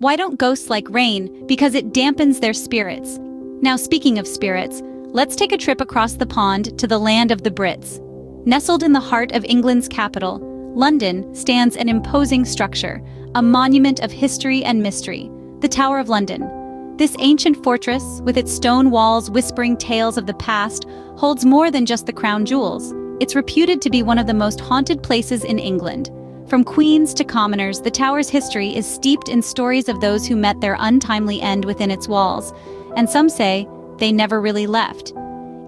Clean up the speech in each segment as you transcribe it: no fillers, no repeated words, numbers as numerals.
Why don't ghosts like rain? Because it dampens their spirits. Now, speaking of spirits, let's take a trip across the pond to the land of the Brits. Nestled in the heart of England's capital, London stands an imposing structure, a monument of history and mystery, the Tower of London. This ancient fortress, with its stone walls whispering tales of the past, holds more than just the crown jewels. It's reputed to be one of the most haunted places in England. From queens to commoners, the tower's history is steeped in stories of those who met their untimely end within its walls, and some say they never really left.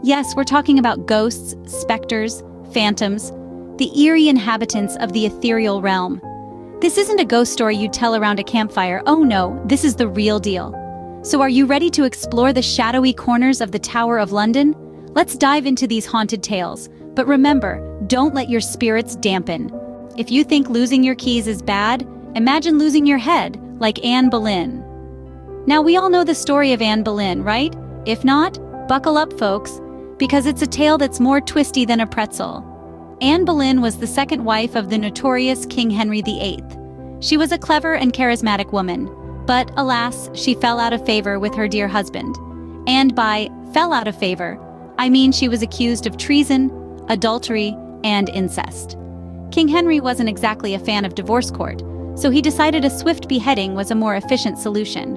Yes, we're talking about ghosts, specters, phantoms, the eerie inhabitants of the ethereal realm. This isn't a ghost story you tell around a campfire. Oh no, this is the real deal. So are you ready to explore the shadowy corners of the Tower of London? Let's dive into these haunted tales. But remember, don't let your spirits dampen. If you think losing your keys is bad, imagine losing your head, like Anne Boleyn. Now, we all know the story of Anne Boleyn, right? If not, buckle up, folks, because it's a tale that's more twisty than a pretzel. Anne Boleyn was the second wife of the notorious King Henry VIII. She was a clever and charismatic woman, but alas, she fell out of favor with her dear husband. And by fell out of favor, I mean she was accused of treason, adultery, and incest. King Henry wasn't exactly a fan of divorce court, so he decided a swift beheading was a more efficient solution.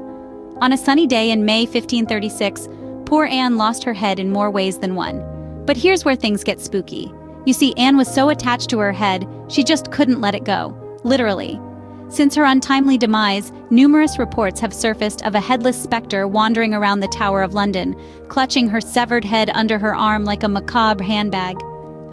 On a sunny day in May 1536, poor Anne lost her head in more ways than one. But here's where things get spooky. You see, Anne was so attached to her head, she just couldn't let it go. Literally. Since her untimely demise, numerous reports have surfaced of a headless specter wandering around the Tower of London, clutching her severed head under her arm like a macabre handbag.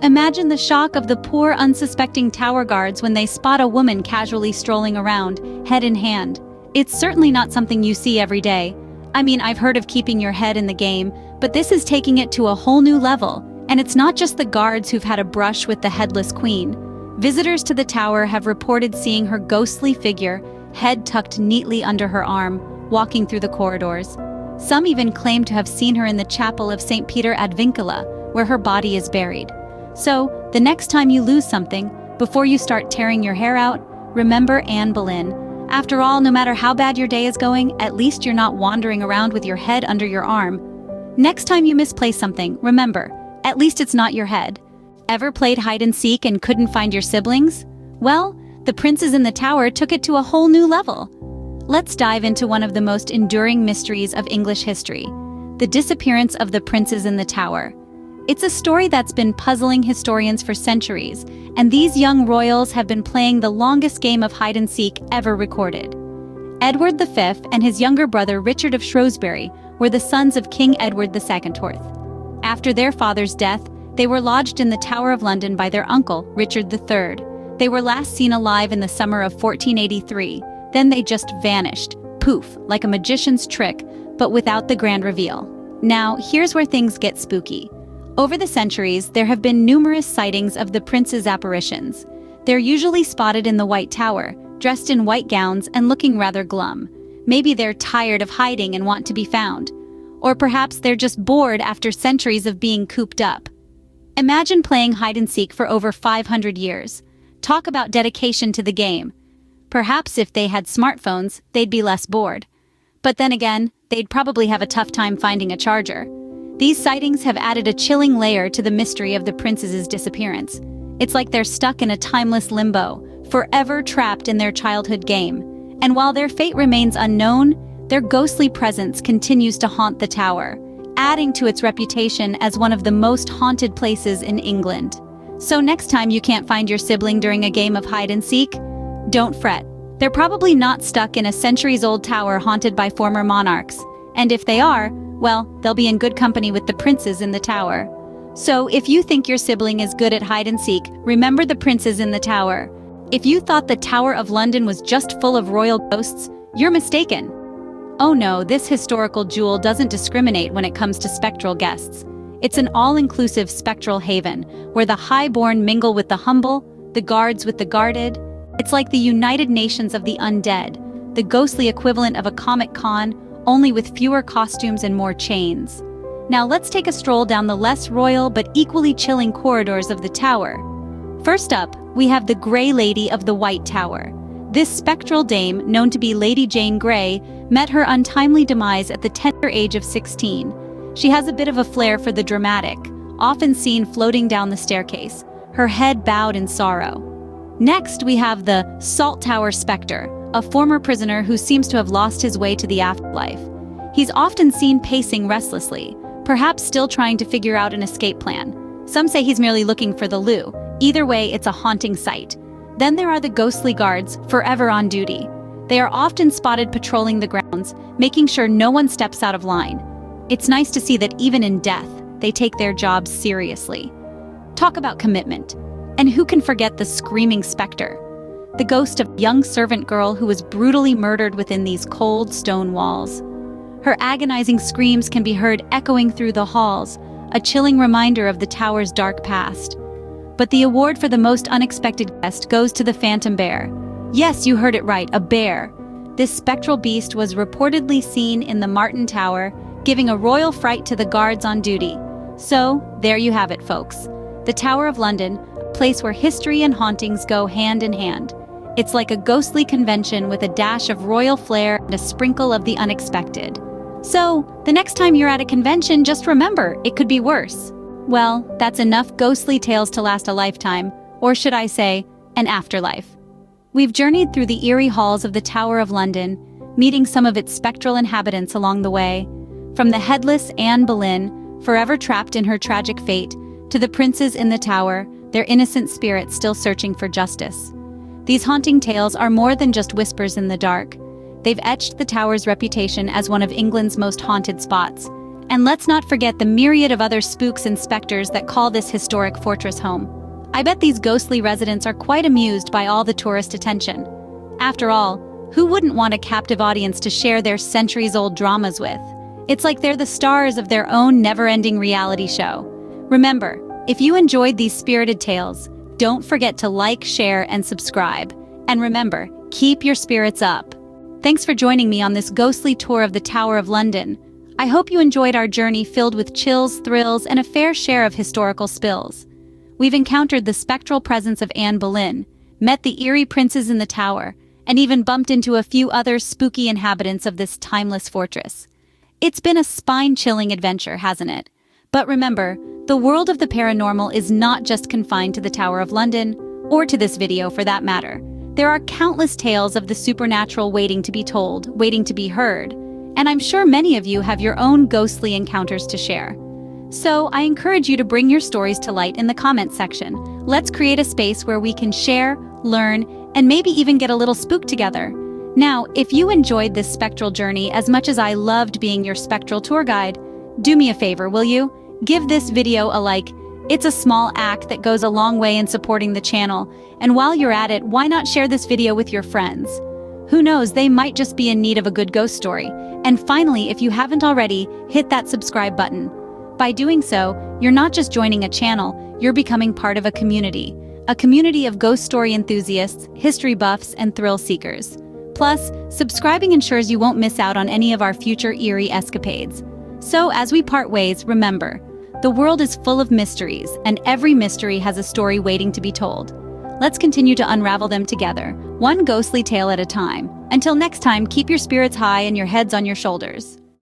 Imagine the shock of the poor, unsuspecting tower guards when they spot a woman casually strolling around, head in hand. It's certainly not something you see every day. I mean, I've heard of keeping your head in the game, but this is taking it to a whole new level. And it's not just the guards who've had a brush with the headless queen. Visitors to the tower have reported seeing her ghostly figure, head tucked neatly under her arm, walking through the corridors. Some even claim to have seen her in the chapel of St. Peter ad Vincula, where her body is buried. So, the next time you lose something, before you start tearing your hair out, remember Anne Boleyn. After all, no matter how bad your day is going, at least you're not wandering around with your head under your arm. Next time you misplace something, remember, at least it's not your head. Ever played hide and seek and couldn't find your siblings? Well, the princes in the tower took it to a whole new level. Let's dive into one of the most enduring mysteries of English history, the disappearance of the princes in the tower. It's a story that's been puzzling historians for centuries, and these young royals have been playing the longest game of hide and seek ever recorded. Edward V and his younger brother Richard of Shrewsbury were the sons of King Edward II. After their father's death, they were lodged in the Tower of London by their uncle, Richard III. They were last seen alive in the summer of 1483. Then they just vanished, poof, like a magician's trick, but without the grand reveal. Now, here's where things get spooky. Over the centuries, there have been numerous sightings of the prince's apparitions. They're usually spotted in the White Tower, dressed in white gowns and looking rather glum. Maybe they're tired of hiding and want to be found. Or perhaps they're just bored after centuries of being cooped up. Imagine playing hide and seek for over 500 years. Talk about dedication to the game. Perhaps if they had smartphones, they'd be less bored. But then again, they'd probably have a tough time finding a charger. These sightings have added a chilling layer to the mystery of the princes' disappearance. It's like they're stuck in a timeless limbo, forever trapped in their childhood game. And while their fate remains unknown, their ghostly presence continues to haunt the tower, adding to its reputation as one of the most haunted places in England. So next time you can't find your sibling during a game of hide and seek, don't fret. They're probably not stuck in a centuries-old tower haunted by former monarchs. And if they are, well, they'll be in good company with the princes in the tower. So if you think your sibling is good at hide and seek, remember the princes in the tower. If you thought the Tower of London was just full of royal ghosts, you're mistaken. Oh no, this historical jewel doesn't discriminate when it comes to spectral guests. It's an all-inclusive spectral haven, where the high-born mingle with the humble, the guards with the guarded. It's like the United Nations of the undead, the ghostly equivalent of a Comic Con, only with fewer costumes and more chains. Now let's take a stroll down the less royal but equally chilling corridors of the tower. First up, we have the Grey Lady of the White Tower. This spectral dame, known to be Lady Jane Grey, met her untimely demise at the tender age of 16. She has a bit of a flair for the dramatic, often seen floating down the staircase, her head bowed in sorrow. Next, we have the Salt Tower Specter, a former prisoner who seems to have lost his way to the afterlife. He's often seen pacing restlessly, perhaps still trying to figure out an escape plan. Some say he's merely looking for the loo. Either way, it's a haunting sight. Then there are the ghostly guards, forever on duty. They are often spotted patrolling the grounds, making sure no one steps out of line. It's nice to see that even in death, they take their jobs seriously. Talk about commitment. And who can forget the screaming Specter? The ghost of a young servant girl who was brutally murdered within these cold stone walls. Her agonizing screams can be heard echoing through the halls, a chilling reminder of the tower's dark past. But the award for the most unexpected guest goes to the Phantom Bear. Yes, you heard it right, a bear. This spectral beast was reportedly seen in the Martin Tower, giving a royal fright to the guards on duty. So, there you have it, folks. The Tower of London, a place where history and hauntings go hand in hand. It's like a ghostly convention with a dash of royal flair and a sprinkle of the unexpected. So, the next time you're at a convention, just remember, it could be worse. Well, that's enough ghostly tales to last a lifetime, or should I say, an afterlife. We've journeyed through the eerie halls of the Tower of London, meeting some of its spectral inhabitants along the way. From the headless Boleyn, forever trapped in her tragic fate, to the princes in the tower, their innocent spirits still searching for justice. These haunting tales are more than just whispers in the dark. They've etched the tower's reputation as one of England's most haunted spots. And let's not forget the myriad of other spooks and specters that call this historic fortress home. I bet these ghostly residents are quite amused by all the tourist attention. After all, who wouldn't want a captive audience to share their centuries-old dramas with? It's like they're the stars of their own never-ending reality show. Remember, if you enjoyed these spirited tales, don't forget to like, share, and subscribe. And remember, keep your spirits up. Thanks for joining me on this ghostly tour of the Tower of London. I hope you enjoyed our journey filled with chills, thrills, and a fair share of historical spills. We've encountered the spectral presence of Anne Boleyn, met the eerie princes in the tower, and even bumped into a few other spooky inhabitants of this timeless fortress. It's been a spine-chilling adventure, hasn't it? But remember, the world of the paranormal is not just confined to the Tower of London, or to this video for that matter. There are countless tales of the supernatural waiting to be told, waiting to be heard. And I'm sure many of you have your own ghostly encounters to share. So I encourage you to bring your stories to light in the comments section. Let's create a space where we can share, learn, and maybe even get a little spooked together. Now, if you enjoyed this spectral journey as much as I loved being your spectral tour guide, do me a favor, will you? Give this video a like. It's a small act that goes a long way in supporting the channel. And while you're at it, why not share this video with your friends? Who knows, they might just be in need of a good ghost story. And finally, if you haven't already, hit that subscribe button. By doing so, you're not just joining a channel, you're becoming part of a community of ghost story enthusiasts, history buffs, and thrill seekers. Plus, subscribing ensures you won't miss out on any of our future eerie escapades. So as we part ways, remember, the world is full of mysteries, and every mystery has a story waiting to be told. Let's continue to unravel them together, one ghostly tale at a time. Until next time, keep your spirits high and your heads on your shoulders.